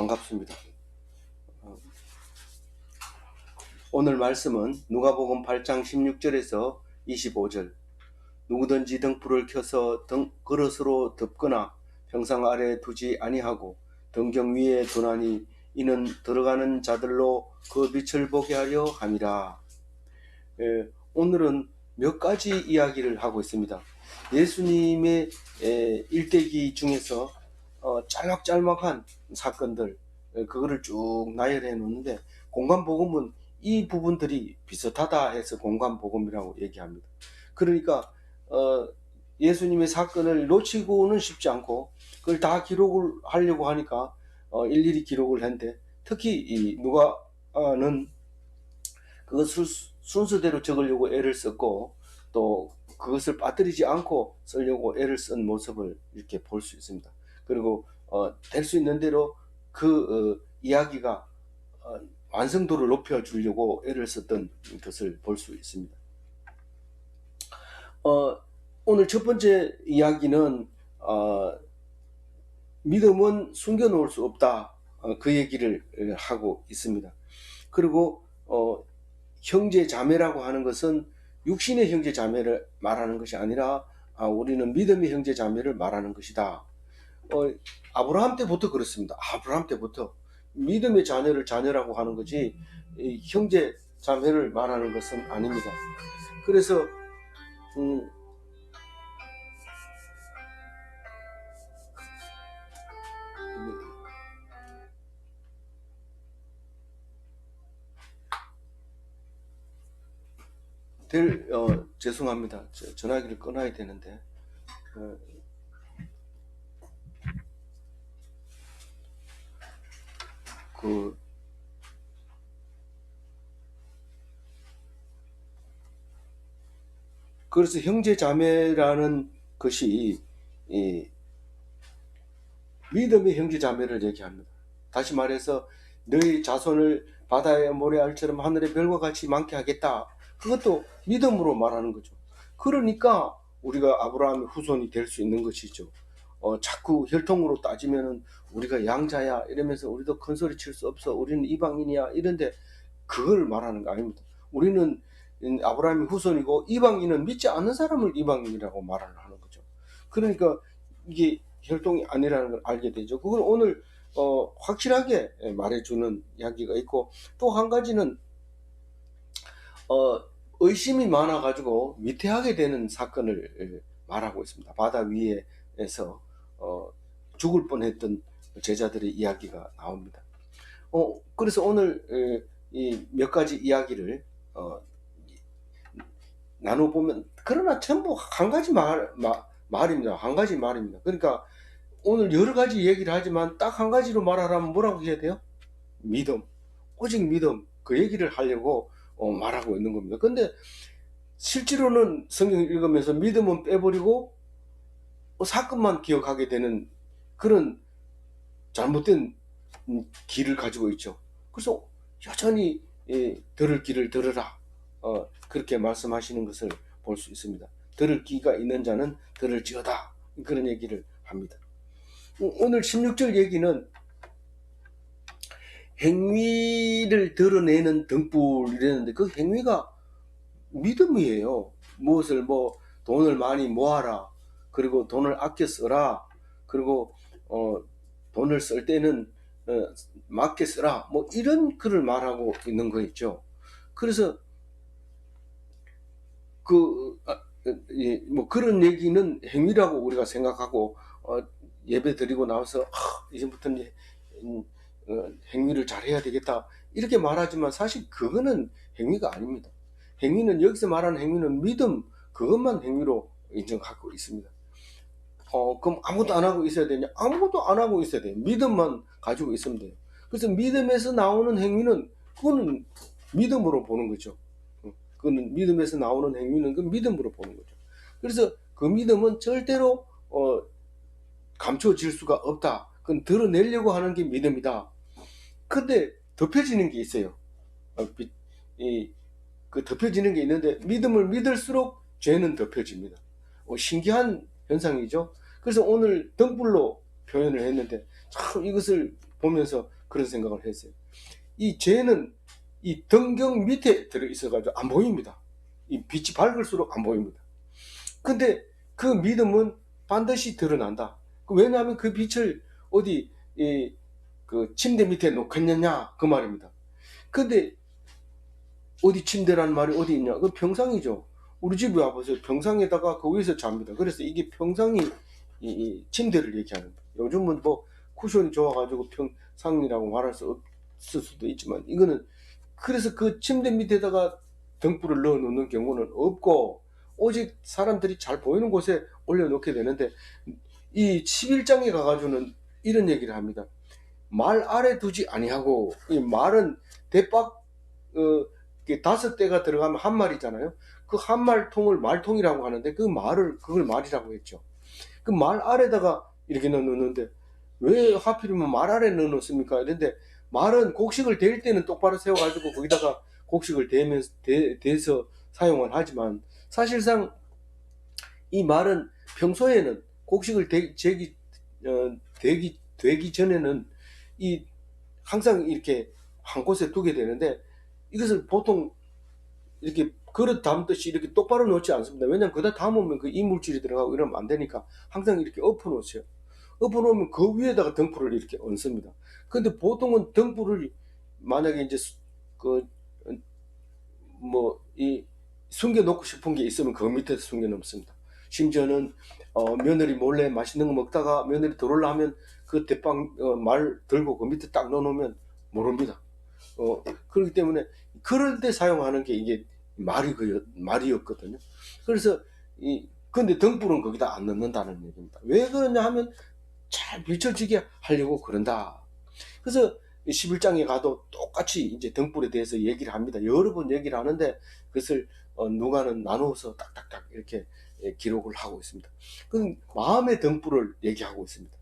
반갑습니다. 오늘 말씀은 누가복음 8장 16절에서 25절. 누구든지 등불을 켜서 그릇으로 덮거나 평상 아래 두지 아니하고 등경 위에 두나니 이는 들어가는 자들로 그 빛을 보게 하려 함이라. 오늘은 몇 가지 이야기를 하고 있습니다. 예수님의 일대기 중에서 짤막짤막한 사건들, 그거를 쭉 나열해 놓는데 공관복음은 이 부분들이 비슷하다 해서 공관복음이라고 얘기합니다. 그러니까 예수님의 사건을 놓치고는 싶지 않고 그걸 다 기록을 하려고 하니까 일일이 기록을 했는데, 특히 이 누가는 그것을 순서대로 적으려고 애를 썼고 또 그것을 빠뜨리지 않고 쓰려고 애를 쓴 모습을 이렇게 볼 수 있습니다. 그리고 될 수 있는 대로 그 이야기가 완성도를 높여주려고 애를 썼던 것을 볼 수 있습니다. 오늘 첫 번째 이야기는 믿음은 숨겨놓을 수 없다, 그 얘기를 하고 있습니다. 그리고 형제 자매라고 하는 것은 육신의 형제 자매를 말하는 것이 아니라 우리는 믿음의 형제 자매를 말하는 것이다. 아브라함 때부터 그렇습니다. 아브라함 때부터 믿음의 자녀를 자녀라고 하는 거지 형제 자매를 말하는 것은 아닙니다. 그래서 죄송합니다. 전화기를 끊어야 되는데 그래서 형제 자매라는 것이 믿음의 형제 자매를 얘기합니다. 다시 말해서 너희 자손을 바다의 모래알처럼 하늘의 별과 같이 많게 하겠다. 그것도 믿음으로 말하는 거죠. 그러니까 우리가 아브라함의 후손이 될 수 있는 것이죠. 자꾸 혈통으로 따지면은 우리가 양자야 이러면서 우리도 큰 소리 칠 수 없어, 우리는 이방인이야 이런데 그걸 말하는 거 아닙니다. 우리는 아브라함의 후손이고 이방인은 믿지 않는 사람을 이방인이라고 말을 하는 거죠. 그러니까 이게 혈통이 아니라는 걸 알게 되죠. 그걸 오늘 확실하게 말해주는 이야기가 있고, 또 한 가지는 의심이 많아가지고 위태하게 되는 사건을 말하고 있습니다. 바다 위에서 죽을 뻔했던 제자들의 이야기가 나옵니다. 그래서 오늘 이 몇 가지 이야기를 나눠보면, 그러나 전부 한 가지 말입니다. 한 가지 말입니다. 그러니까 오늘 여러 가지 얘기를 하지만 딱 한 가지로 말하라면 뭐라고 해야 돼요? 믿음. 오직 믿음. 그 얘기를 하려고 말하고 있는 겁니다. 근데 실제로는 성경 읽으면서 믿음은 빼버리고 사건만 기억하게 되는 그런 잘못된 길을 가지고 있죠. 그래서 여전히 들을 길을 들으라, 그렇게 말씀하시는 것을 볼 수 있습니다. 들을 귀가 있는 자는 들을지어다, 그런 얘기를 합니다. 오늘 16절 얘기는 행위를 드러내는 등불이라는데 그 행위가 믿음이에요. 무엇을 돈을 많이 모아라, 그리고 돈을 아껴 써라, 그리고 돈을 쓸 때는 맞게 쓰라, 이런 글을 말하고 있는 거 있죠. 그래서 그런 얘기는 행위라고 우리가 생각하고 예배 드리고 나와서 이제부터는 행위를 잘해야 되겠다 이렇게 말하지만 사실 그거는 행위가 아닙니다. 행위는, 여기서 말하는 행위는 믿음, 그것만 행위로 인정하고 있습니다. 그럼 아무것도 안 하고 있어야 되냐? 아무것도 안 하고 있어야 돼요. 믿음만 가지고 있으면 돼요. 그래서 믿음에서 나오는 행위는 그거는 믿음으로 보는 거죠. 그거는 믿음에서 나오는 행위는 그 믿음으로 보는 거죠. 그래서 그 믿음은 절대로 감춰질 수가 없다. 그건 드러내려고 하는 게 믿음이다. 근데 덮여지는 게 있어요. 그 덮여지는 게 있는데 믿음을 믿을수록 죄는 덮여집니다. 신기한 현상이죠. 그래서 오늘 등불로 표현을 했는데 참 이것을 보면서 그런 생각을 했어요. 이 죄는 이 등경 밑에 들어있어가지고 안 보입니다. 이 빛이 밝을수록 안 보입니다. 근데 그 믿음은 반드시 드러난다. 왜냐하면 그 빛을 어디 그 침대 밑에 놓겠느냐 그 말입니다. 근데 어디 침대라는 말이 어디 있냐? 그 평상이죠. 우리 집에 와보세요. 평상에다가 그 위에서 잡니다. 그래서 이게 평상이 이 침대를 얘기하는 거예요. 요즘은 뭐 쿠션이 좋아가지고 평상이라고 말할 수 없을 수도 있지만 이거는 그래서 그 침대 밑에다가 등불을 넣어 놓는 경우는 없고 오직 사람들이 잘 보이는 곳에 올려놓게 되는데 이 11장에 가가지고는 이런 얘기를 합니다. 말 아래 두지 아니하고 이 말은 대박 5대가 들어가면 한 말이잖아요. 그 한 말통을 말통이라고 하는데 그 말을 그걸 말이라고 했죠. 그 말 아래다가 이렇게 넣는데 왜 하필이면 말 아래 넣어놓습니까? 이런데 말은 곡식을 댈 때는 똑바로 세워가지고 거기다가 곡식을 대서 사용을 하지만 사실상 이 말은 평소에는 곡식을 되기 전에는 이 항상 이렇게 한 곳에 두게 되는데 이것을 보통 이렇게 그릇 담듯이 이렇게 똑바로 놓지 않습니다. 왜냐하면 그다 담으면 그 이물질이 들어가고 이러면 안 되니까 항상 이렇게 엎어 놓으세요. 엎어 놓으면 그 위에다가 등불을 이렇게 얹습니다. 근데 보통은 등불을 만약에 이제 그 뭐 이 숨겨 놓고 싶은 게 있으면 그 밑에서 숨겨 놓습니다. 심지어는 며느리 몰래 맛있는 거 먹다가 며느리 들어올라 하면 그 대빵 말 들고 그 밑에 딱 넣어놓으면 모릅니다. 그렇기 때문에 그럴 때 사용하는 게 이게 말이었거든요. 그래서 근데 등불은 거기다 안 넣는다는 얘기입니다. 왜 그러냐 하면 잘 비춰지게 하려고 그런다. 그래서 11장에 가도 똑같이 이제 등불에 대해서 얘기를 합니다. 여러 번 얘기를 하는데 그것을 누가는 나누어서 딱딱딱 이렇게 기록을 하고 있습니다. 그 마음의 등불을 얘기하고 있습니다.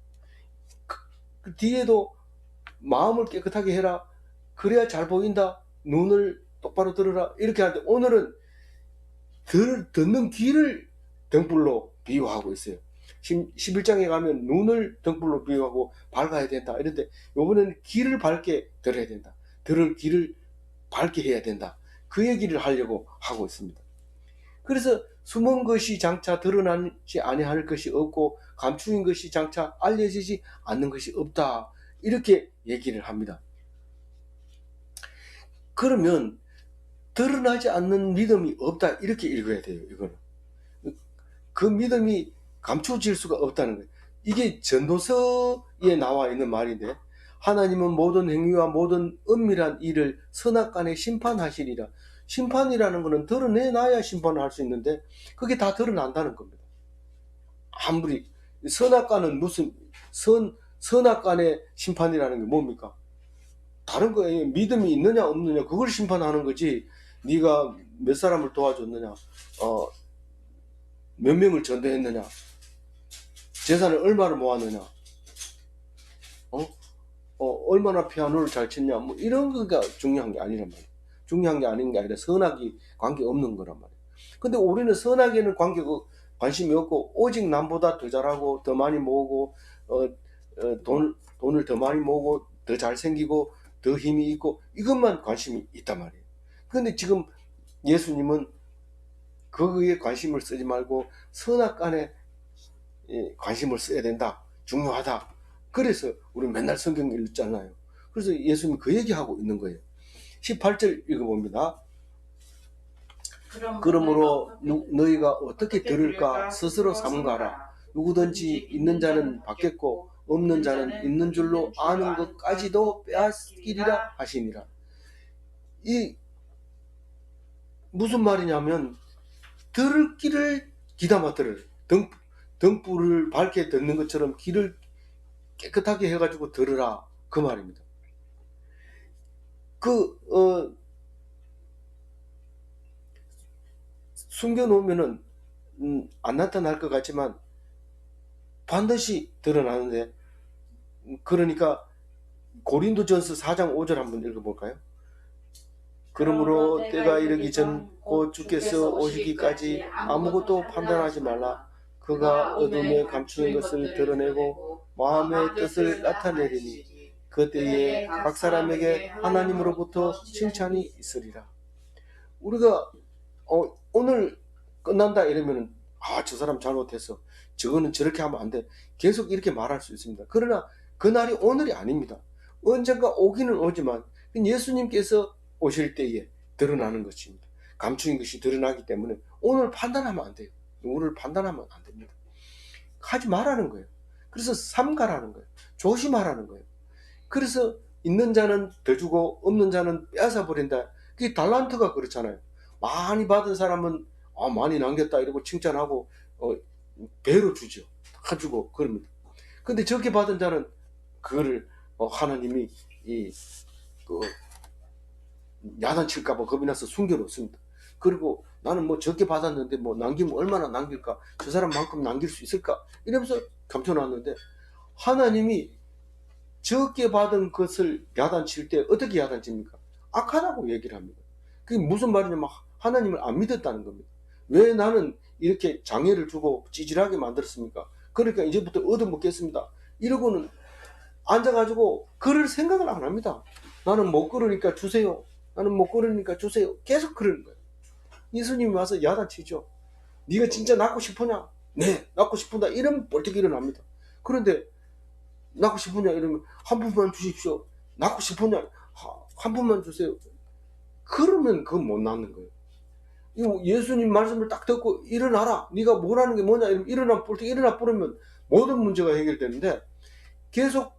그 뒤에도 마음을 깨끗하게 해라. 그래야 잘 보인다. 눈을 똑바로 들어라. 이렇게 하는데 오늘은 듣는 귀를 등불로 비유하고 있어요. 11장에 가면 눈을 등불로 비유하고 밝아야 된다. 이런데 이번에는 귀를 밝게 들어야 된다. 들을 귀를 밝게 해야 된다. 그 얘기를 하려고 하고 있습니다. 그래서 숨은 것이 장차 드러나지 아니할 것이 없고 감추인 것이 장차 알려지지 않는 것이 없다. 이렇게 얘기를 합니다. 그러면 드러나지 않는 믿음이 없다. 이렇게 읽어야 돼요. 이거는. 그 믿음이 감춰질 수가 없다는 거예요. 이게 전도서에 나와 있는 말인데 하나님은 모든 행위와 모든 은밀한 일을 선악간에 심판하시리라. 심판이라는 것은 드러내놔야 심판을 할 수 있는데 그게 다 드러난다는 겁니다. 아무리 선악간은 무슨 선악간의 심판이라는 게 뭡니까? 다른 거예요. 믿음이 있느냐 없느냐 그걸 심판하는 거지. 네가 몇 사람을 도와줬느냐, 몇 명을 전도했느냐, 재산을 얼마를 모았느냐, 얼마나 피아노를 잘 쳤냐, 뭐 이런 거가 중요한 게 아니란 말이에요. 중요한 게 아닌 게 아니라 선악이 관계 없는 거란 말이에요. 근데 우리는 선악에는 관심이 없고 오직 남보다 더 잘하고 더 많이 모으고 돈을 더 많이 모으고 더 잘생기고 더 힘이 있고 이것만 관심이 있단 말이에요. 근데 지금 예수님은 거기에 관심을 쓰지 말고 선악간에 관심을 써야 된다. 중요하다. 그래서 우리 맨날 성경 읽잖아요. 그래서 예수님이 그 얘기하고 있는 거예요. 18절 읽어봅니다. 그러므로 너희가 어떻게 들을까 스스로 삼가라. 누구든지 있는 자는 받겠고 없는 자는 있는 줄로 아는 것까지도 빼앗기리라 하시니라. 이 무슨 말이냐면 들을 귀를 귀담아 들어요. 등불을 밝게 듣는 것처럼 귀를 깨끗하게 해가지고 들으라 그 말입니다. 숨겨놓으면은 안 나타날 것 같지만 반드시 드러나는데 그러니까 고린도전서 4장 5절 한번 읽어볼까요? 그러므로 때가 이르기 전 곧 주께서 오시기까지 아무것도 판단하지 말라. 그가 어둠에 감추는 것을 드러내고 마음의 뜻을 나타내리니 그때에 각 사람에게 하나님으로부터 칭찬이 있으리라. 우리가 오늘 끝난다 이러면 저 사람 잘못했어, 저거는 저렇게 하면 안 돼, 계속 이렇게 말할 수 있습니다. 그러나 그날이 오늘이 아닙니다. 언젠가 오기는 오지만 예수님께서 오실 때에 드러나는 것입니다. 감추인 것이 드러나기 때문에 오늘 판단하면 안 돼요. 오늘 판단하면 안 됩니다. 하지 말라는 거예요. 그래서 삼가라는 거예요. 조심하라는 거예요. 그래서 있는 자는 더 주고 없는 자는 빼앗아 버린다. 그게 달란트가 그렇잖아요. 많이 받은 사람은 많이 남겼다 이러고 칭찬하고 배로 주죠. 다 주고 그럽니다. 근데 적게 받은 자는 그거를 하나님이 그 야단칠까봐 겁이 나서 숨겨놓습니다. 그리고 나는 뭐 적게 받았는데 뭐 남기면 얼마나 남길까, 저 사람만큼 남길 수 있을까 이러면서 감춰놨는데, 하나님이 적게 받은 것을 야단칠 때 어떻게 야단칩니까? 악하다고 얘기를 합니다. 그게 무슨 말이냐면 하나님을 안 믿었다는 겁니다. 왜 나는 이렇게 장애를 주고 찌질하게 만들었습니까? 그러니까 이제부터 얻어먹겠습니다 이러고는 앉아가지고 그럴 생각을 안 합니다. 나는 못 걸으니까 주세요, 나는 못 걸으니까 주세요, 계속 그러는 거예요. 예수님이 와서 야단치죠. 네가 진짜 낳고 싶으냐? 네, 낳고 싶다 이러면 벌떡 일어납니다. 그런데 낳고 싶으냐 이러면 한 푼만 주십시오. 낳고 싶으냐? 한 푼만 주세요. 그러면 그건 못 낳는 거예요. 예수님 말씀을 딱 듣고 일어나라, 네가 뭐라는 게 뭐냐 이러면 일어나 벌떡 일어나 버리면 모든 문제가 해결되는데, 계속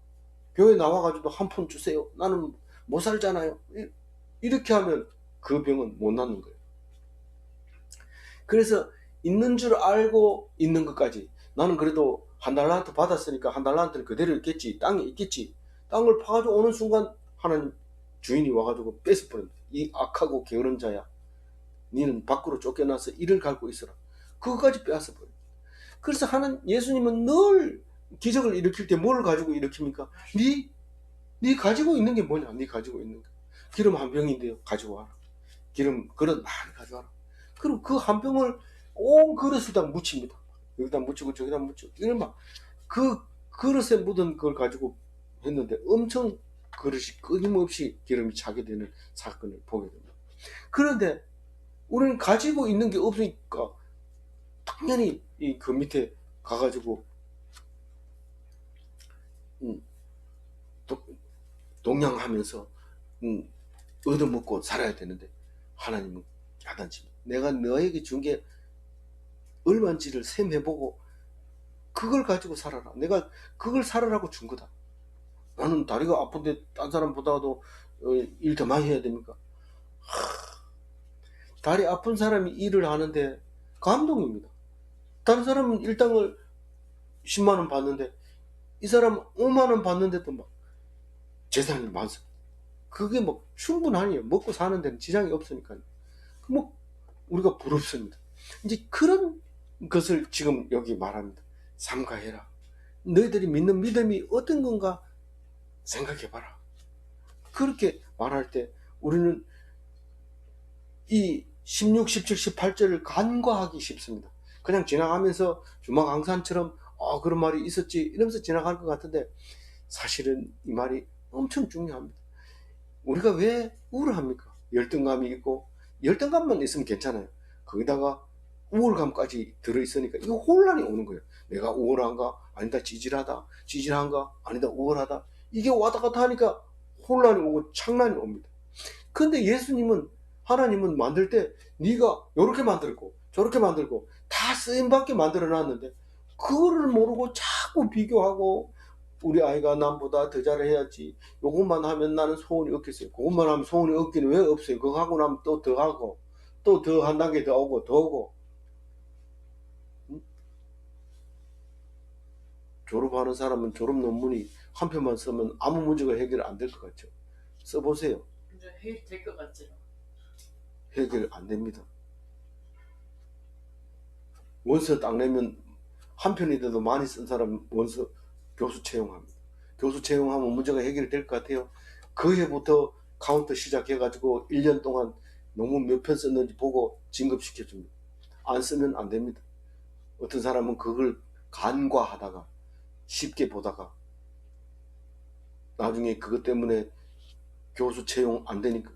교회 나와가지고 한 푼 주세요, 나는 못 살잖아요, 이렇게 하면 그 병은 못 낫는 거예요. 그래서 있는 줄 알고 있는 것까지, 나는 그래도 한 달란트 받았으니까 한 달란트는 그대로 있겠지, 땅에 있겠지, 땅을 파가지고 오는 순간 하나님 주인이 와가지고 뺏어버립니다. 이 악하고 게으른 자야, 니는 밖으로 쫓겨나서 이를 갈고 있어라. 그거까지 빼앗아버려요. 그래서 예수님은 늘 기적을 일으킬 때 뭘 가지고 일으킵니까? 네 가지고 있는 게 뭐냐? 네 가지고 있는 게 기름 한 병인데요, 가지고 와라. 기름 그릇 많이 가져와라. 그럼 그 한 병을 온 그릇에다 묻힙니다. 여기다 묻히고 저기다 묻히고 이러면 그 그릇에 묻은 그걸 가지고 했는데 엄청 그릇이 끊임없이 기름이 차게 되는 사건을 보게 됩니다. 그런데 우리는 가지고 있는 게 없으니까 당연히 그 밑에 가가지고 동냥하면서 얻어먹고 살아야 되는데, 하나님은 야단칩니다. 내가 너에게 준 게 얼마인지를 셈해보고 그걸 가지고 살아라. 내가 그걸 살아라고 준 거다. 나는 다리가 아픈데 딴 사람보다도 일 더 많이 해야 됩니까? 다리 아픈 사람이 일을 하는데 감동입니다. 다른 사람은 일당을 10만 원 받는데 이 사람은 5만 원 받는데도 막 재산이 많습니다. 그게 뭐 충분하니요. 먹고 사는 데는 지장이 없으니까요. 뭐 우리가 부럽습니다. 이제 그런 것을 지금 여기 말합니다. 삼가해라. 너희들이 믿는 믿음이 어떤 건가 생각해봐라. 그렇게 말할 때 우리는 이 16, 17, 18절을 간과하기 쉽습니다. 그냥 지나가면서 주막강산처럼 그런 말이 있었지 이러면서 지나갈 것 같은데, 사실은 이 말이 엄청 중요합니다. 우리가 왜 우울합니까? 열등감이 있고, 열등감만 있으면 괜찮아요. 거기다가 우울감까지 들어있으니까 이거 혼란이 오는 거예요. 내가 우울한가? 아니다 찌질하다. 찌질한가? 아니다 우울하다. 이게 왔다 갔다 하니까 혼란이 오고 창란이 옵니다. 근데 하나님은 만들 때 네가 이렇게 만들고 저렇게 만들고 다 쓰임받게 만들어 놨는데, 그거를 모르고 자꾸 비교하고 우리 아이가 남보다 더 잘해야지, 요것만 하면 나는 소원이 없겠어요, 그것만 하면 소원이 없기는 왜 없어요, 그거 하고 나면 또 더 하고 또 더 한 단계 더 오고 더 오고. 졸업하는 사람은 졸업 논문이 한 편만 쓰면 아무 문제가 해결 안 될 것 같죠? 써보세요. 해결될 것 같죠? 해결 안 됩니다. 원서 딱 내면 한 편이라도 많이 쓴 사람 원서 교수 채용합니다. 교수 채용하면 문제가 해결될 것 같아요? 그 해부터 카운터 시작해가지고 1년 동안 논문 몇 편 썼는지 보고 진급시켜줍니다. 안 쓰면 안 됩니다. 어떤 사람은 그걸 간과하다가 쉽게 보다가 나중에 그것 때문에 교수 채용 안 되니까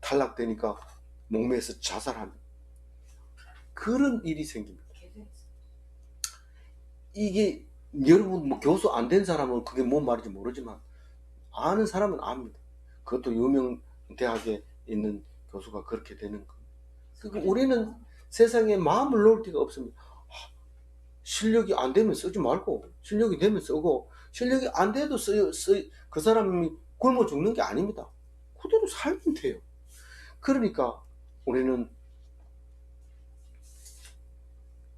탈락되니까 목매에서 자살합니다. 그런 일이 생깁니다. 이게 여러분 뭐 교수 안 된 사람은 그게 뭔 말인지 모르지만 아는 사람은 압니다. 그것도 유명 대학에 있는 교수가 그렇게 되는 거. 그러니까 우리는 세상에 마음을 놓을 데가 없습니다. 실력이 안 되면 쓰지 말고 실력이 되면 쓰고 실력이 안 돼도 그 사람이 굶어 죽는 게 아닙니다. 그대로 살면 돼요. 그러니까 우리는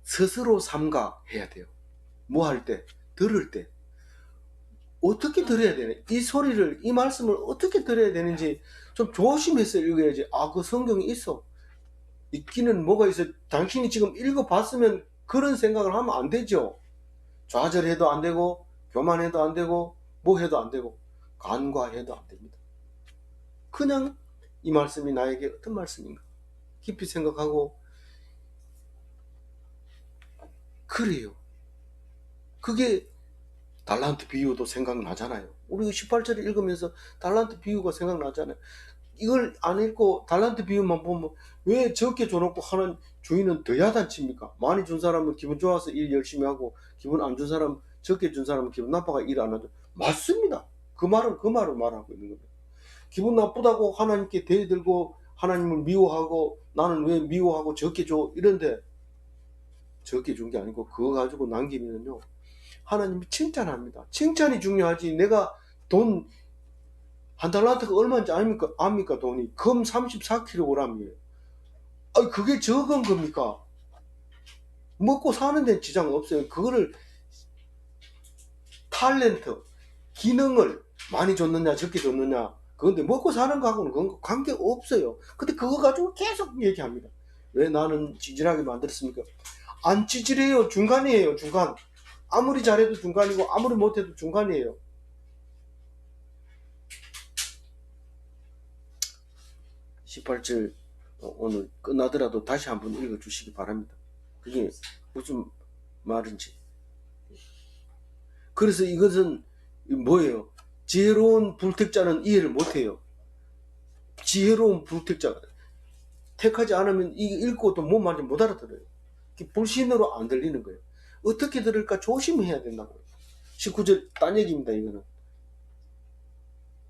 스스로 삼가해야 돼요. 뭐 할 때, 들을 때 어떻게 들어야 되나, 이 소리를, 이 말씀을 어떻게 들어야 되는지 좀 조심해서 읽어야지. 아, 그 성경이 있어, 있기는 뭐가 있어. 당신이 지금 읽어봤으면 그런 생각을 하면 안 되죠. 좌절해도 안 되고 교만해도 안 되고 뭐 해도 안 되고 간과해도 안 됩니다. 그냥 이 말씀이 나에게 어떤 말씀인가 깊이 생각하고 그래요. 그게 달란트 비유도 생각나잖아요. 우리 18절을 읽으면서 달란트 비유가 생각나잖아요. 이걸 안 읽고 달란트 비유만 보면 왜 적게 줘놓고 하는 주인은 더 야단칩니까? 많이 준 사람은 기분 좋아서 일 열심히 하고 기분 안 준 사람, 적게 준 사람은 기분 나빠가 일 안 하죠. 맞습니다. 그 말은 그 말을 말하고 있는 겁니다. 기분 나쁘다고 하나님께 대들고 하나님을 미워하고 나는 왜 미워하고 적게 줘 이런데 적게 준 게 아니고 그거 가지고 남기면요 하나님이 칭찬합니다. 칭찬이 중요하지. 내가 돈 한 달란트가 얼마인지 압니까? 돈이 금 34kg이에요. 그게 적은 겁니까? 먹고 사는 데는 지장 없어요. 그거를 탤런트, 기능을 많이 줬느냐 적게 줬느냐 그건데 먹고 사는 거하고는 그건 관계 없어요. 근데 그거 가지고 계속 얘기합니다. 왜 나는 찌질하게 만들었습니까? 안 찌질해요. 중간이에요. 중간. 아무리 잘해도 중간이고 아무리 못해도 중간이에요. 18절 오늘 끝나더라도 다시 한번 읽어주시기 바랍니다. 그게 무슨 말인지. 그래서 이것은 뭐예요? 지혜로운 불택자는 이해를 못해요. 지혜로운 불택자 택하지 않으면 이게 읽고 또 뭔 말인지 못 알아들어요. 불신으로 안 들리는 거예요. 어떻게 들을까 조심해야 된다고요. 19절 딴 얘기입니다. 이거는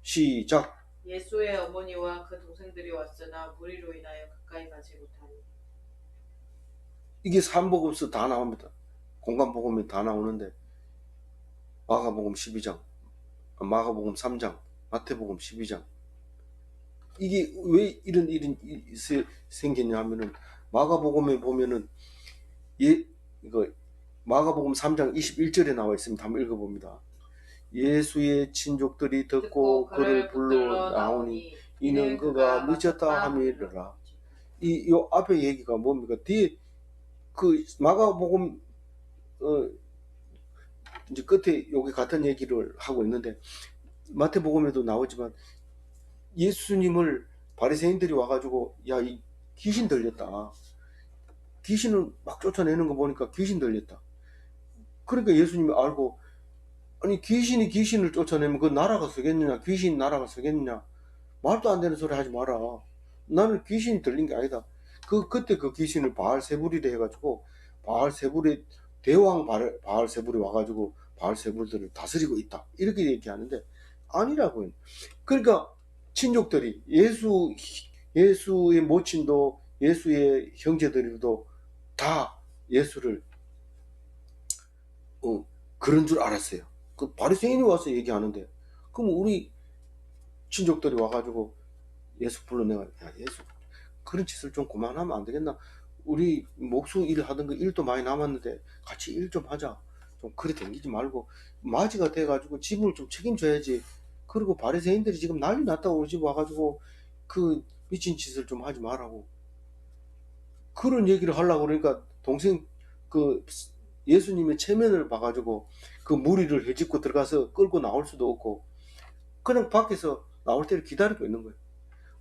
시작. 예수의 어머니와 그 동생들이 왔으나 무리로 인하여 가까이 가지 못하니. 이게 삼복음서 다 나옵니다. 공간복음이 다 나오는데 마가복음 12장, 마가복음 3장, 마태복음 12장. 이게 왜 이런 일이 생겼냐 하면은 마가복음에 보면은 이거 마가복음 3장 21절에 나와 있습니다. 한번 읽어봅니다. 예수의 친족들이 듣고 그를 불러 나오니 이는 그가 늦었다 함이라. 이 앞에 얘기가 뭡니까? 뒤에 그 마가복음 이제 끝에 여기 같은 얘기를 하고 있는데 마태복음에도 나오지만 예수님을 바리새인들이 와가지고 야, 이 귀신 들렸다. 귀신을 막 쫓아내는 거 보니까 귀신 들렸다. 그러니까 예수님이 알고 아니 귀신이 귀신을 쫓아내면 그 나라가 서겠느냐, 귀신 나라가 서겠느냐, 말도 안 되는 소리 하지 마라. 나는 귀신이 들린 게 아니다. 그때 그 귀신을 바알세불이라 해가지고 바알세불의 대왕 바알세불이 와가지고 바알세불들을 다스리고 있다 이렇게 얘기하는데 아니라고요. 그러니까 친족들이 예수의 모친도 예수의 형제들도 다 예수를 그런 줄 알았어요. 그 바리새인이 와서 얘기하는데 그럼 우리 친족들이 와가지고 예수 불러내가 야 예수 그런 짓을 좀 그만하면 안 되겠나? 우리 목수 일 하던 거 일도 많이 남았는데 같이 일 좀 하자. 좀 그래 댕기지 말고 맞이가 돼가지고 집을 좀 책임져야지. 그리고 바리새인들이 지금 난리 났다고 우리 집 와가지고 그 미친 짓을 좀 하지 말라고 그런 얘기를 하려고 그러니까 동생 그 예수님의 체면을 봐가지고 그 무리를 헤집고 들어가서 끌고 나올 수도 없고 그냥 밖에서 나올 때를 기다리고 있는 거예요.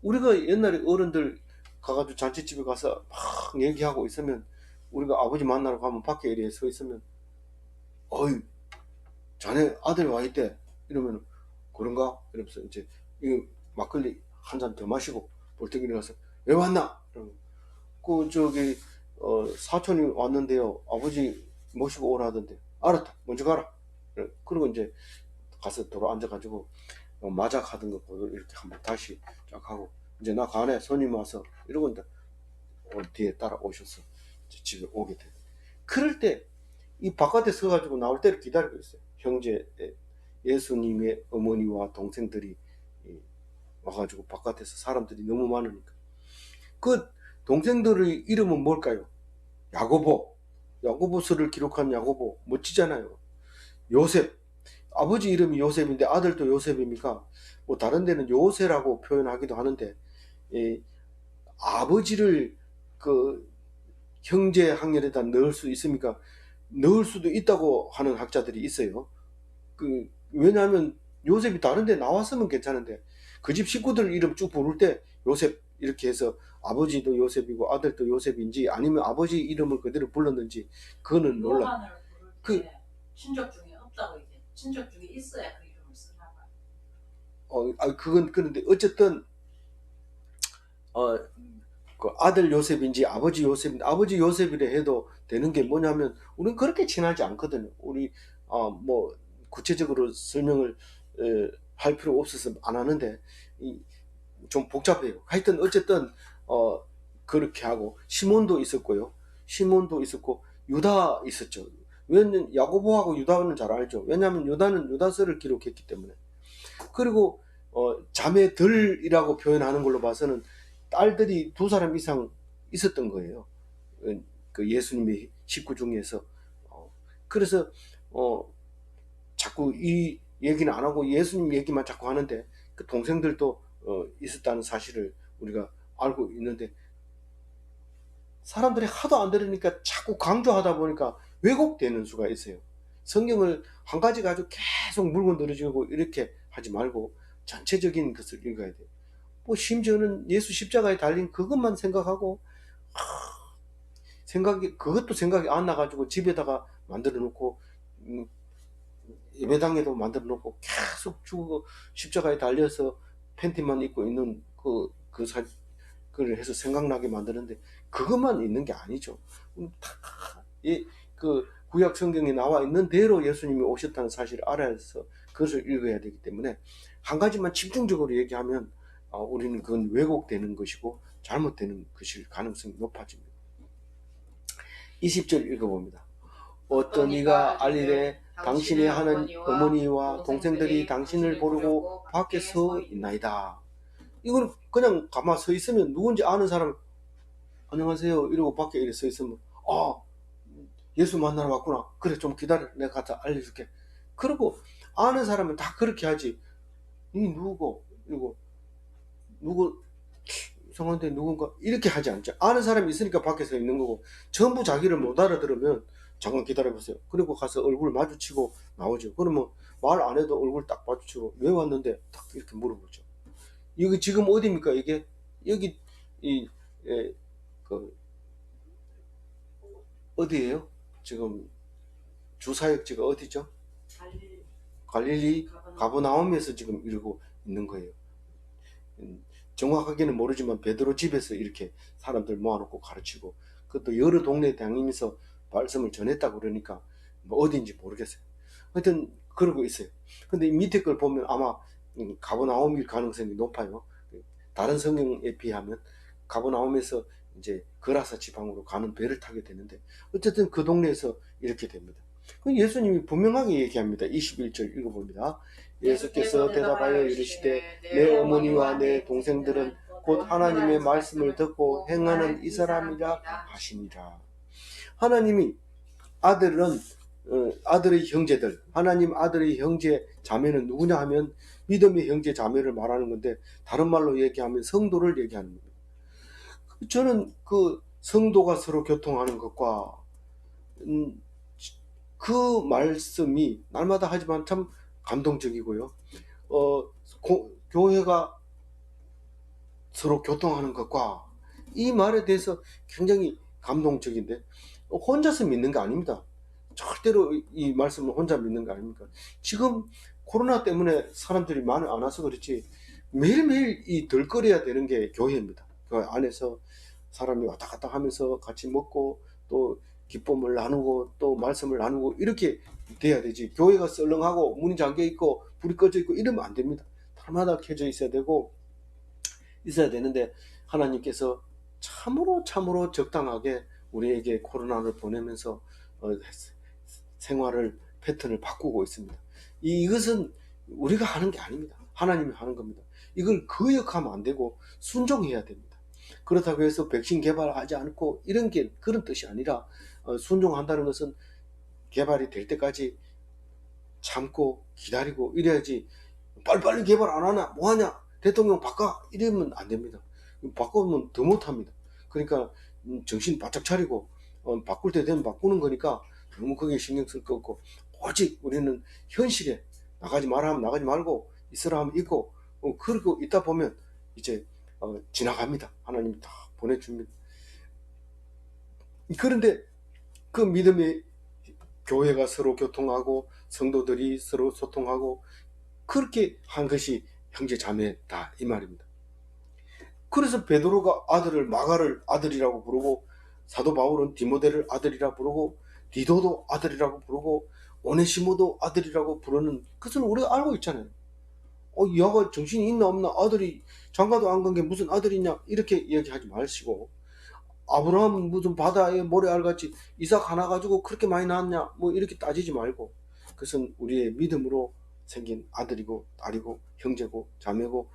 우리가 옛날에 어른들 가가지고 잔치집에 가서 막 얘기하고 있으면 우리가 아버지 만나러 가면 밖에 이렇게 서 있으면 어이 자네 아들 와 있대 이러면 그런가? 이러면서 이제 이 막걸리 한 잔 더 마시고 볼때기에 가서 왜 왔나? 이러면 그 저기 사촌이 왔는데요. 아버지 모시고 오라던데. 알았다. 먼저 가라. 그리고 이제 가서 도로 앉아가지고 마작 하던 거 보고 이렇게 한번 다시 쫙 하고 이제 나 가네 손님 와서 이러고 이제 뒤에 따라오셔서 집에 오게 돼. 그럴 때 이 바깥에 서가지고 나올 때를 기다리고 있어요. 형제 예수님의 어머니와 동생들이 와가지고 바깥에서 사람들이 너무 많으니까 그 동생들의 이름은 뭘까요? 야고보. 야고보서를 기록한 야고보 멋지잖아요. 요셉. 아버지 이름이 요셉인데 아들도 요셉입니까? 뭐 다른 데는 요새라고 표현하기도 하는데 이 아버지를 그 형제 학렬에다 넣을 수 있습니까? 넣을 수도 있다고 하는 학자들이 있어요. 왜냐하면 요셉이 다른 데 나왔으면 괜찮은데 그 집 식구들 이름 쭉 부를 때 요셉 이렇게 해서 아버지도 요셉이고 아들도 요셉인지 아니면 아버지 이름을 그대로 불렀는지 그거는 몰라. 요한을 부를 때 친족 중에 없다고 이제 친족 중에 있어야 그 이름을 쓰나 봐. 그건 그런데 어쨌든 그 아들 요셉인지 아버지 요셉인지 아버지 요셉이라 해도 되는 게 뭐냐면 우리는 그렇게 친하지 않거든요. 우리 뭐 구체적으로 설명을 할 필요 없어서 안 하는데 좀 복잡해요. 하여튼 어쨌든 그렇게 하고 시몬도 있었고요. 시몬도 있었고 유다 있었죠. 왜냐면 야고보하고 유다는 잘 알죠. 왜냐하면 유다는 유다서를 기록했기 때문에. 그리고 자매들이라고 표현하는 걸로 봐서는 딸들이 2사람 이상 있었던 거예요. 그 예수님의 식구 중에서. 그래서 자꾸 이 얘기는 안 하고 예수님 얘기만 자꾸 하는데 그 동생들도 있었다는 사실을 우리가 알고 있는데 사람들이 하도 안 들으니까 자꾸 강조하다 보니까 왜곡되는 수가 있어요. 성경을 한 가지 가지고 계속 물고 늘어지고 이렇게 하지 말고 전체적인 것을 읽어야 돼요. 뭐 심지어는 예수 십자가에 달린 그것만 생각하고 그것도 생각이 안 나가지고 집에다가 만들어 놓고 예배당에도 만들어 놓고 계속 죽고 십자가에 달려서 팬티만 입고 있는 그걸 해서 생각나게 만드는데 그것만 있는 게 아니죠. 그 구약 성경에 나와 있는 대로 예수님이 오셨다는 사실을 알아서 그것을 읽어야 되기 때문에 한 가지만 집중적으로 얘기하면 우리는 그건 왜곡되는 것이고 잘못되는 것일 가능성이 높아집니다. 20절 읽어봅니다. 어떤 이가 알리되 당신의 하는 어머니와 동생들이 당신을 부르고 밖에 서 있나이다. 이걸 그냥 가만 서 있으면 누군지 아는 사람 안녕하세요 이러고 밖에 이렇게 서 있으면 예수 만나러 왔구나. 그래 좀 기다려 내가 가서 알려줄게. 그리고 아는 사람은 다 그렇게 하지. 이 누구고 이러고 누구 이상한데 누군가 이렇게 하지 않죠. 아는 사람이 있으니까 밖에 서 있는 거고 전부 자기를 못 알아들으면 잠깐 기다려보세요. 그리고 가서 얼굴 마주치고 나오죠. 그러면 말 안 해도 얼굴 딱 마주치고 왜 왔는데 딱 이렇게 물어보죠. 여기 지금 어디입니까? 이게 여기 어디예요? 지금 주사역지가 어디죠? 갈릴리 가버나움에서 지금 이러고 있는 거예요. 정확하게는 모르지만 베드로 집에서 이렇게 사람들 모아놓고 가르치고 그것도 여러 동네 다니면서 말씀을 전했다고 그러니까 뭐 어딘지 모르겠어요. 하여튼 그러고 있어요. 근데 이 밑에 걸 보면 아마 가버나움일 가능성이 높아요. 다른 성경에 비하면 가버나움에서 이제 거라사 지방으로 가는 배를 타게 되는데 어쨌든 그 동네에서 이렇게 됩니다. 예수님이 분명하게 얘기합니다. 21절 읽어봅니다. 예수께서 대답하여 이르시되 내 어머니와 내 동생들은 곧 하나님의 말씀을 듣고 행하는 이 사람이라 하시니라. 하나님이 아들의 형제들, 하나님 아들의 형제 자매는 누구냐 하면 믿음의 형제 자매를 말하는 건데 다른 말로 얘기하면 성도를 얘기하는 겁니다. 저는 그 성도가 서로 교통하는 것과 그 말씀이 날마다 하지만 참 감동적이고요. 교회가 서로 교통하는 것과 이 말에 대해서 굉장히 감동적인데 혼자서 믿는 게 아닙니다. 절대로 이 말씀을 혼자 믿는 거 아닙니까? 지금 코로나 때문에 사람들이 많이 안 와서 그렇지 매일매일 이 들거려야 되는 게 교회입니다. 그 안에서 사람이 왔다 갔다 하면서 같이 먹고 또 기쁨을 나누고 또 말씀을 나누고 이렇게 돼야 되지. 교회가 썰렁하고 문이 잠겨 있고 불이 꺼져 있고 이러면 안 됩니다. 날마다 켜져 있어야 되고 있어야 되는데 하나님께서 참으로 적당하게 우리에게 코로나를 보내면서 생활을 패턴을 바꾸고 있습니다. 이것은 우리가 하는 게 아닙니다. 하나님이 하는 겁니다. 이걸 거역하면 안 되고 순종해야 됩니다. 그렇다고 해서 백신 개발하지 않고 이런 게 그런 뜻이 아니라 순종한다는 것은 개발이 될 때까지 참고 기다리고 이래야지 빨리빨리 개발 안 하나 뭐하냐 대통령 바꿔 이러면 안 됩니다. 바꾸면 더 못합니다. 그러니까 정신 바짝 차리고 바꿀 때 되면 바꾸는 거니까 너무 거기에 신경 쓸 거 없고 오직 우리는 현실에 나가지 마라 하면 나가지 말고 있으라 하면 있고 그러고 있다 보면 이제 지나갑니다. 하나님이 다 보내줍니다. 그런데 그 믿음의 교회가 서로 교통하고 성도들이 서로 소통하고 그렇게 한 것이 형제 자매다 이 말입니다. 그래서 베드로가 아들을 마가를 아들이라고 부르고 사도 바울은 디모데를 아들이라 부르고 디도도 아들이라고 부르고 오네시모도 아들이라고 부르는 그것은 우리가 알고 있잖아요. 얘가 정신이 있나 없나 아들이 장가도 안 간 게 무슨 아들이냐 이렇게 이야기하지 마시고 아브라함은 무슨 바다에 모래알같이 이삭 하나 가지고 그렇게 많이 낳았냐 뭐 이렇게 따지지 말고 그것은 우리의 믿음으로 생긴 아들이고 딸이고 형제고 자매고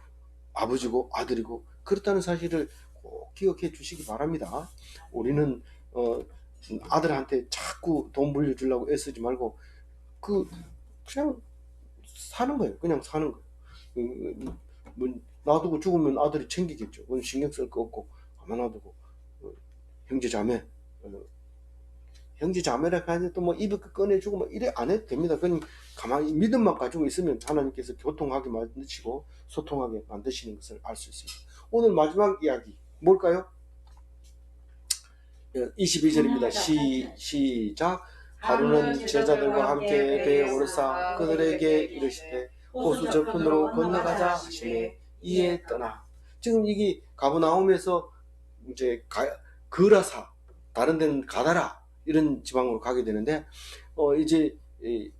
아버지고 아들이고 그렇다는 사실을 꼭 기억해 주시기 바랍니다. 우리는 아들한테 자꾸 돈 물려주려고 애쓰지 말고 그냥 사는 거예요. 그냥 사는 거예요. 뭐 놔두고 죽으면 아들이 챙기겠죠. 그건 신경 쓸 거 없고 가만 놔두고 형제 자매 형제 자매라 하니 또 뭐 입에 꺼내주고 뭐 이래 안 해도 됩니다. 그냥 가만히 믿음만 가지고 있으면 하나님께서 교통하게 만드시고 소통하게 만드시는 것을 알 수 있습니다. 오늘 마지막 이야기 뭘까요? 22절입니다. 시작. 하루는 제자들과 함께 배에 오르사 그들에게 이르시되 호수 저편으로 건너가자 하시매 이에 떠나. 지금 이게 가버나움에서 이제 그라사 다른 데는 가다라 이런 지방으로 가게 되는데 이제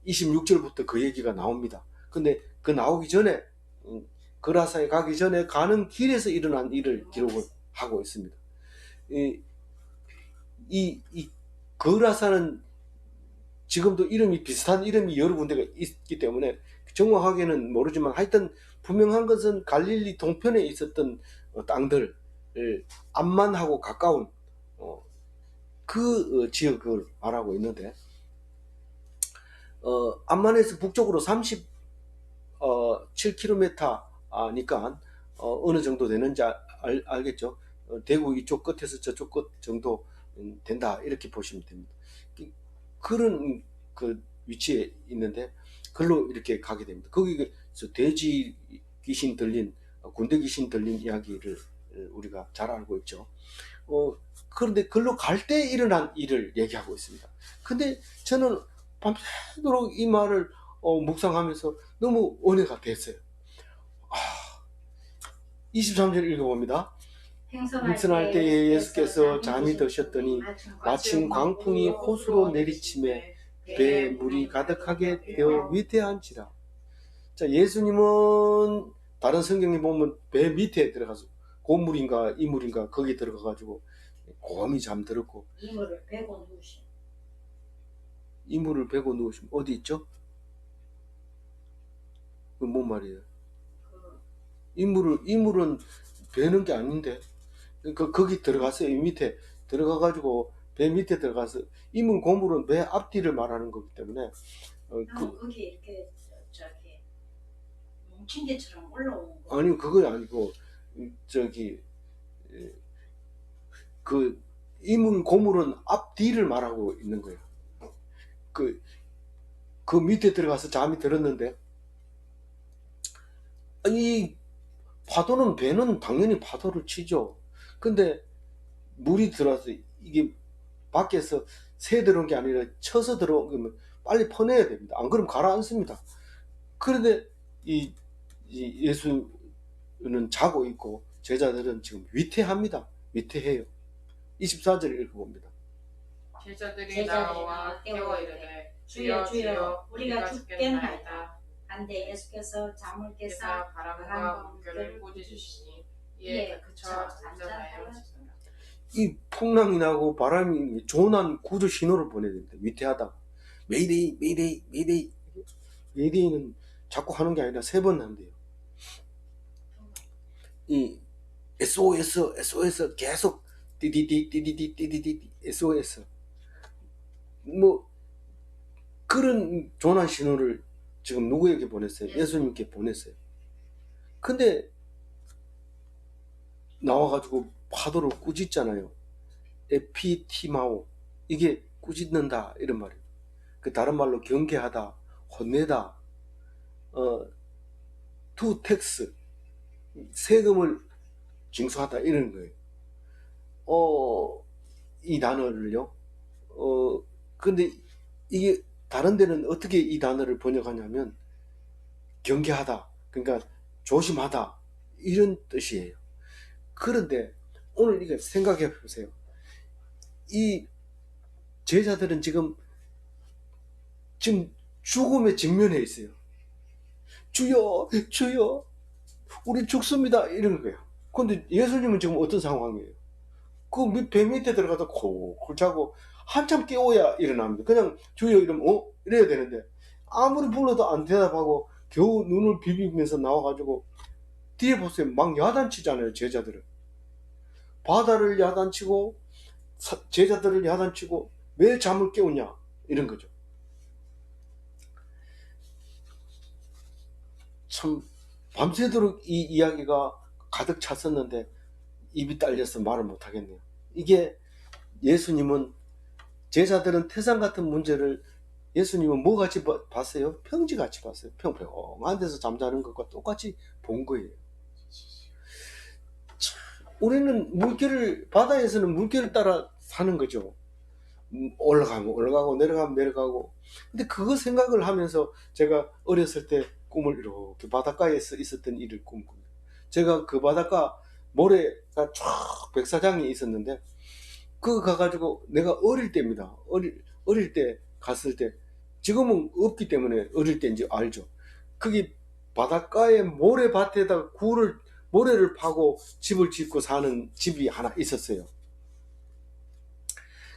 26절부터 그 얘기가 나옵니다. 근데 그 나오기 전에 그라사에 가기 전에 가는 길에서 일어난 일을 기록을 하고 있습니다. 이 그라사는 지금도 이름이 비슷한 이름이 여러 군데가 있기 때문에 정확하게는 모르지만 하여튼 분명한 것은 갈릴리 동편에 있었던 땅들 암만하고 가까운 그 지역을 말하고 있는데 암만에서 북쪽으로 37km니까 어느 정도 되는지 알겠죠. 대구 이쪽 끝에서 저쪽 끝 정도 된다 이렇게 보시면 됩니다. 그런 그 위치에 있는데 글로 이렇게 가게 됩니다. 거기서 돼지 귀신 들린 군대 귀신 들린 이야기를 우리가 잘 알고 있죠. 그런데 글로 갈 때 일어난 일을 얘기하고 있습니다. 근데 저는 밤새도록 이 말을 묵상하면서 너무 은혜가 됐어요. 23절 읽어봅니다. 행선할 때에 예수께서 잠이 드셨더니 마침 광풍이 호수로 내리침에 배에 물이 가득하게 되어 밑에 앉으라. 자, 예수님은 다른 성경에 보면 배 밑에 들어가서 고물인가 이물인가 거기 들어가가지고 곰이 잠들었고 이물을 베고 누우신. 이물을 베고 누우시면 어디 있죠? 그 뭔 말이에요? 이물은 베는 게 아닌데 거기 들어갔어요. 이 밑에 들어가가지고 배 밑에 들어가서 이물 고물은 배 앞뒤를 말하는 거기 때문에 거기 이렇게 저기 뭉친 게처럼 올라오는 거. 아니 그건 아니고 저기 그 이물 고물은 앞뒤를 말하고 있는 거예요. 그 밑에 들어가서 잠이 들었는데 이 파도는 배는 당연히 파도를 치죠. 근데 물이 들어와서 이게 밖에서 새 들어온 게 아니라 쳐서 들어오면 빨리 퍼내야 됩니다. 안 그러면 가라앉습니다. 그런데 이 예수는 자고 있고 제자들은 지금 위태합니다. 위태해요. 24절 읽어봅니다. 제자들이 나와 깨워 이르되 주여 주여 우리가 죽겠나이다. 한데 예수께서 잠을 깨사 깨사 바람과 물결을 꾸짖으시니 이에 그쳐 잠잠하여 있었습니다. 이 풍랑이 나고 바람이 조난 구조 신호를 보내야 됩니다. 위태하다. 메이데이 메이데이 메이데이. 메이데이는 자꾸 하는 게 아니라 3번 한대요. 이 SOS SOS 계속 띠디디 띠디디 띠디디 SOS 뭐 그런 조난 신호를 지금 누구에게 보냈어요? 예수님께 보냈어요. 근데 나와가지고 파도를 꾸짖잖아요. 에피티마오, 이게 꾸짖는다 이런 말이에요. 그 다른 말로 경계하다, 혼내다, 투 텍스, 세금을 징수하다 이런 거예요. 이 단어를요. 근데 이게 다른 데는 어떻게 이 단어를 번역하냐면 경계하다, 그러니까 조심하다 이런 뜻이에요. 그런데 오늘 이거 생각해 보세요. 이 제자들은 지금 죽음에 직면해 있어요. 주여 주여 우리 죽습니다 이러는 거예요. 근데 예수님은 지금 어떤 상황이에요? 그 배 밑에 들어가서 콜콜 자고 한참 깨워야 일어납니다. 그냥 주여 이러면 이래야 되는데 아무리 불러도 안 대답하고 겨우 눈을 비비면서 나와가지고 뒤에 보세요. 막 야단치잖아요. 제자들은 바다를 야단치고 제자들을 야단치고 왜 잠을 깨우냐 이런 거죠. 참 밤새도록 이 이야기가 가득 찼었는데 입이 딸려서 말을 못하겠네요. 이게 예수님은 제자들은 태산 같은 문제를 예수님은 뭐 같이 봤어요? 평지같이 봤어요. 평평한 데서 잠자는 것과 똑같이 본 거예요. 우리는 바다에서는 물결을 따라 사는 거죠. 올라가면 올라가고 내려가면 내려가고. 근데 그거 생각을 하면서 제가 어렸을 때 꿈을 이렇게 바닷가에서 있었던 일을 꿈꿉니다. 제가 그 바닷가 모래가 쫙 백사장이 있었는데 그거 가가지고 내가 어릴 때입니다. 어릴 때 갔을 때 지금은 없기 때문에 어릴 때인지 알죠. 거기 바닷가에 모래밭에다 모래를 파고 집을 짓고 사는 집이 하나 있었어요.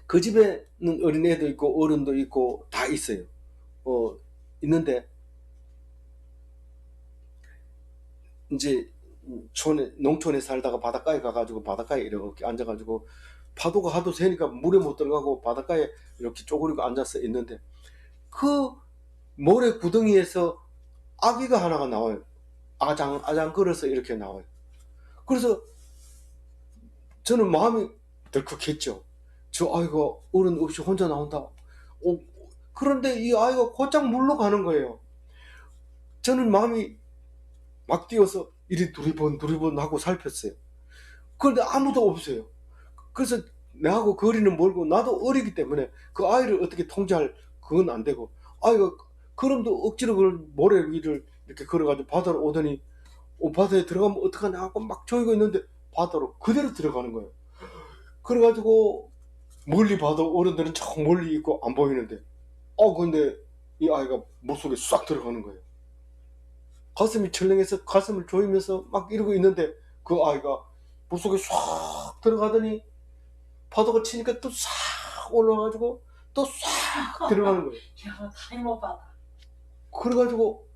그 집에는 어린애도 있고 어른도 있고 다 있어요. 있는데 이제 농촌에 살다가 바닷가에 가가지고 바닷가에 이렇게 앉아가지고 파도가 하도 세니까 물에 못 들어가고 바닷가에 이렇게 쪼그리고 앉아서 있는데 그 모래 구덩이에서 아기가 하나가 나와요. 아장 걸어서 이렇게 나와요. 그래서 저는 마음이 덜컥했죠. 저 아이가 어른 없이 혼자 나온다. 그런데 이 아이가 곧장 물로 가는 거예요. 저는 마음이 막 뛰어서 이리 두리번 하고 살폈어요. 그런데 아무도 없어요. 그래서 내하고 거리는 멀고 나도 어리기 때문에 그 아이를 어떻게 통제할 그건 안 되고 아이가 그럼도 억지로 그 모래 위를 이렇게 걸어가지고 바다로 오더니 바다에 들어가면 어떡하냐 하고 막 조이고 있는데 바다로 그대로 들어가는 거예요. 그래가지고 멀리 봐도 어른들은 저 멀리 있고 안 보이는데 근데 이 아이가 물속에 싹 들어가는 거예요. 가슴이 철렁해서 가슴을 조이면서 막 이러고 있는데 그 아이가 물속에 싹 들어가더니 파도가 치니까 또 싹 올라가지고 또 싹 들어가는 거예요. 야, 타이머 받아. 그래가지고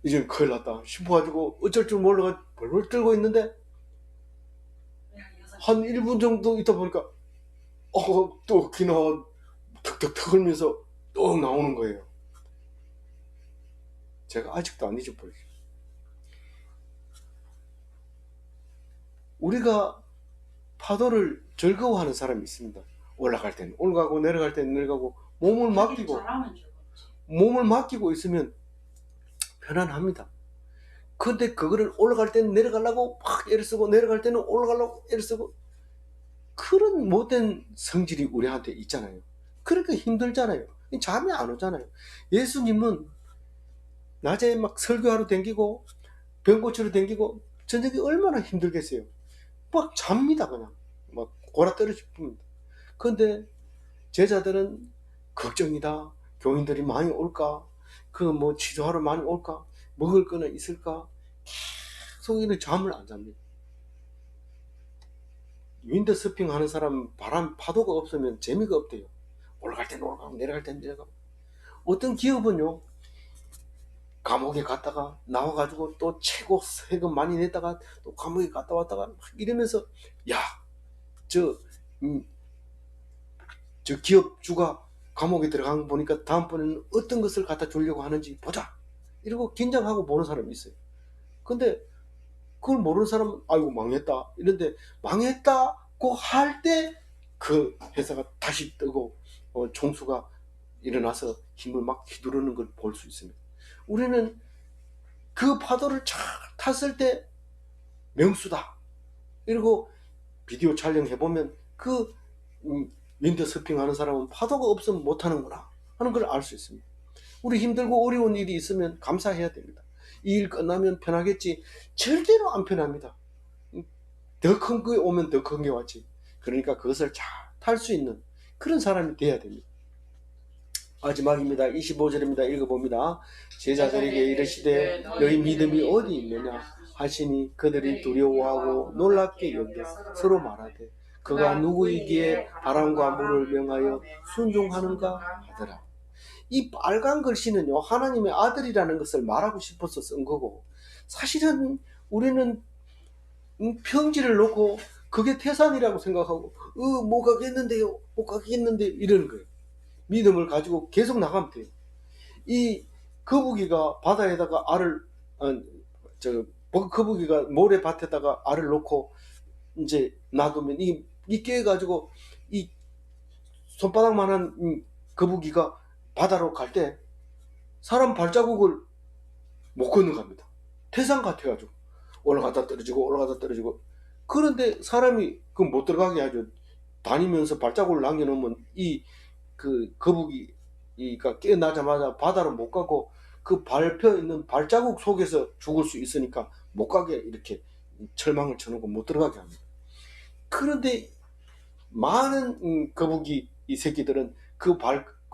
이제 큰일 났다 싶어가지고 어쩔 줄 몰라가 벌벌 떨고 있는데 한 1분 정도 있다 보니까 또 기나 턱턱턱 흘면서 또 나오는 거예요. 제가 아직도 안 잊어버려요. 우리가 파도를 즐거워하는 사람이 있습니다. 올라갈 때는 올라가고 내려갈 때는 내려가고 몸을 맡기고 있으면 편안합니다. 근데 그거를 올라갈 때는 내려가려고 막 애를 쓰고 내려갈 때는 올라가려고 애를 쓰고 그런 못된 성질이 우리한테 있잖아요. 그러니까 힘들잖아요. 잠이 안 오잖아요. 예수님은 낮에 막 설교하러 댕기고 병 고치러 댕기고 저녁에 얼마나 힘들겠어요. 막 잡니다. 그냥 막 골아떨어져 봅니다. 그런데 제자들은 걱정이다. 교인들이 많이 올까? 그 뭐 치료하러 많이 올까? 먹을 거는 있을까? 계속 이렇게 잠을 안 잡니다. 윈드서핑 하는 사람 바람 파도가 없으면 재미가 없대요. 올라갈 땐 올라가고 내려갈 땐 내려가고. 어떤 기업은요, 감옥에 갔다가 나와가지고 또 최고 세금 많이 냈다가 또 감옥에 갔다 왔다가 막 이러면서, 야, 저, 저 기업주가 감옥에 들어간 거 보니까 다음번에는 어떤 것을 갖다 주려고 하는지 보자. 이러고 긴장하고 보는 사람이 있어요. 근데 그걸 모르는 사람은 아이고 망했다 이런데, 망했다고 할 때 그 회사가 다시 뜨고 총수가 일어나서 힘을 막 휘두르는 걸 볼 수 있습니다. 우리는 그 파도를 쫙 탔을 때 명수다 이러고 비디오 촬영해보면 그 윈드서핑 하는 사람은 파도가 없으면 못하는구나 하는 걸 알 수 있습니다. 우리 힘들고 어려운 일이 있으면 감사해야 됩니다. 이 일 끝나면 편하겠지. 절대로 안 편합니다. 더 큰 게 오면 더 큰 게 왔지. 그러니까 그것을 잘 탈 수 있는 그런 사람이 돼야 됩니다. 마지막입니다. 25절입니다. 읽어봅니다. 제자들에게 이르시되 너희 믿음이 어디 있느냐 하시니 그들이 두려워하고 놀랍게 여겨 서로 말하되 그가 누구이기에 바람과 물을 명하여 순종하는가 하더라. 이 빨간 글씨는요, 하나님의 아들이라는 것을 말하고 싶어서 쓴 거고, 사실은 우리는 평지를 놓고 그게 태산이라고 생각하고 못 가겠는데요, 못 가겠는데 이러는 거예요. 믿음을 가지고 계속 나가면 돼요. 이 거북이가 바다에다가 알을 거북이가 모래밭에다가 알을 놓고 이제 놔두면 이 깨가지고 이 손바닥만한 거북이가 바다로 갈 때 사람 발자국을 못 건너갑니다. 태산 같아가지고 올라가다 떨어지고 올라가다 떨어지고. 그런데 사람이 그 못 들어가게 하죠. 다니면서 발자국을 남겨놓으면 이 그 거북이가 깨어나자마자 바다로 못 가고 그 밟혀 있는 발자국 속에서 죽을 수 있으니까 못 가게 이렇게 철망을 쳐놓고 못 들어가게 합니다. 그런데 많은 거북이 이 새끼들은 그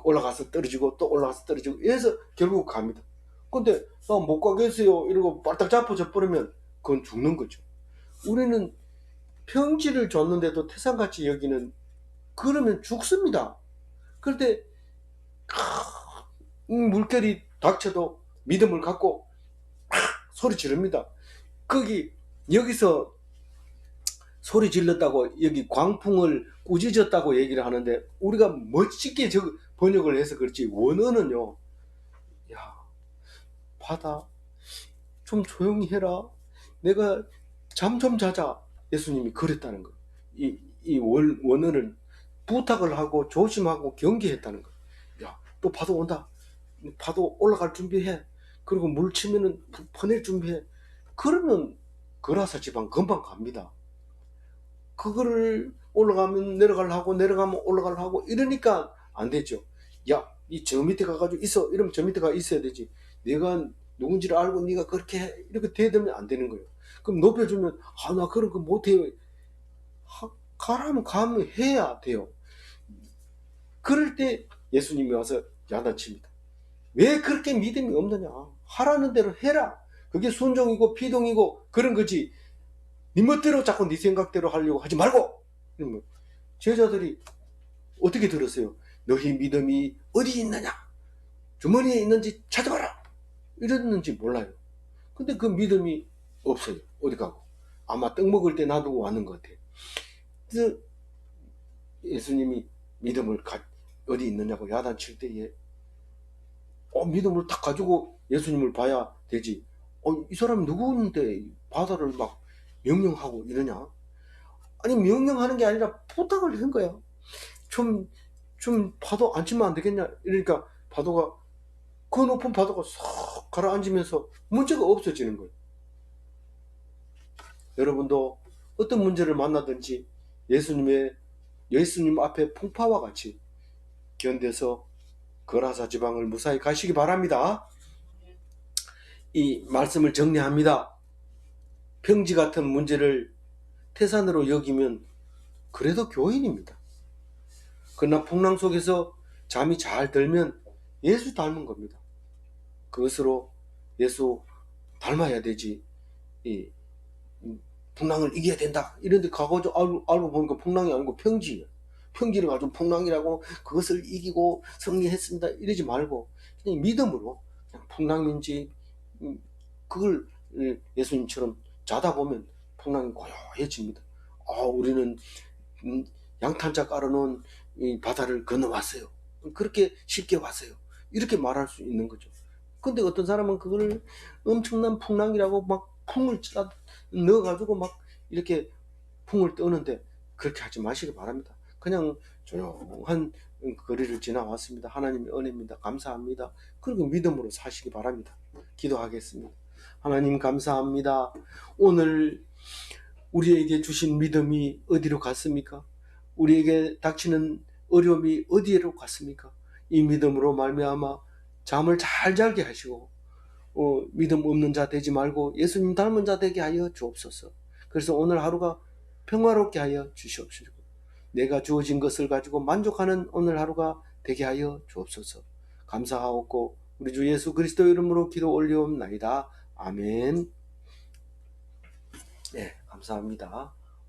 올라가서 떨어지고 또 올라가서 떨어지고 이래서 결국 갑니다. 근데 나 못 가겠어요 이러고 빨딱 잡아져 버리면 그건 죽는 거죠. 우리는 평지를 줬는데도 태산같이 여기는, 그러면 죽습니다. 그런데 물결이 닥쳐도 믿음을 갖고 소리 지릅니다. 여기서 소리 질렀다고 여기 광풍을 꾸짖었다고 얘기를 하는데, 우리가 멋지게 번역을 해서 그렇지 원어는요, 야 바다 좀 조용히 해라, 내가 잠 좀 자자, 예수님이 그랬다는 거. 이 원어는 부탁을 하고 조심하고 경계했다는 거. 야, 또 파도 온다. 파도 올라갈 준비해. 그리고 물 치면은 퍼낼 준비해. 그러면 거라사 지방 금방 갑니다. 그거를 올라가면 내려가려고 내려가면 올라가려고 이러니까 안 되죠. 야, 저 밑에 가가지고 있어. 이러면 저 밑에 가 있어야 되지. 내가 누군지를 알고 네가 그렇게 해. 이렇게 대들면 안 되는 거예요. 그럼 높여주면 나 그런 거 못해요. 가라면 가면 해야 돼요. 그럴 때 예수님이 와서 야단칩니다. 왜 그렇게 믿음이 없느냐. 하라는 대로 해라. 그게 순종이고 피동이고 그런 거지. 네 멋대로 자꾸 네 생각대로 하려고 하지 말고. 제자들이 어떻게 들었어요? 너희 믿음이 어디 있느냐? 주머니에 있는지 찾아봐라. 이랬는지 몰라요. 근데 그 믿음이 없어요. 어디 가고. 아마 떡 먹을 때 놔두고 왔는 것 같아요. 그래서 예수님이 믿음을 어디 있느냐고 야단칠 때에 믿음을 딱 가지고 예수님을 봐야 되지. 이 사람이 누구인데 바다를 막 명령하고 이러냐? 아니, 명령하는 게 아니라 부탁을 한 거야. 좀 파도 안 치면 안 되겠냐? 이러니까 파도가, 그 높은 파도가 싹 가라앉으면서 문제가 없어지는 거예요. 여러분도 어떤 문제를 만나든지 예수님 앞에 풍파와 같이 견뎌서 거라사 지방을 무사히 가시기 바랍니다. 이 말씀을 정리합니다. 평지 같은 문제를 태산으로 여기면 그래도 교인입니다. 그러나 풍랑 속에서 잠이 잘 들면 예수 닮은 겁니다. 그것으로 예수 닮아야 되지. 이 풍랑을 이겨야 된다. 이런데 가가지고 알고 보니까 풍랑이 아니고 평지예요. 평지를 가지고 풍랑이라고 그것을 이기고 승리했습니다. 이러지 말고 그냥 믿음으로 그냥 풍랑인지 그걸 예수님처럼 자다 보면 풍랑이 고요해집니다. 우리는 양탄자 깔아놓은 이 바다를 건너왔어요. 그렇게 쉽게 왔어요. 이렇게 말할 수 있는 거죠. 근데 어떤 사람은 그걸 엄청난 풍랑이라고 막 풍을 넣어가지고 막 이렇게 풍을 떠는데 그렇게 하지 마시기 바랍니다. 그냥 조용한 거리를 지나왔습니다. 하나님의 은혜입니다. 감사합니다. 그리고 믿음으로 사시기 바랍니다. 기도하겠습니다. 하나님 감사합니다. 오늘 우리에게 주신 믿음이 어디로 갔습니까? 우리에게 닥치는 어려움이 어디로 갔습니까? 이 믿음으로 말미암아 잠을 잘 자게 하시고 믿음 없는 자 되지 말고 예수님 닮은 자 되게 하여 주옵소서. 그래서 오늘 하루가 평화롭게 하여 주시옵시고 내가 주어진 것을 가지고 만족하는 오늘 하루가 되게 하여 주옵소서. 감사하옵고 우리 주 예수 그리스도 이름으로 기도 올리옵나이다. 아멘. 네, 감사합니다.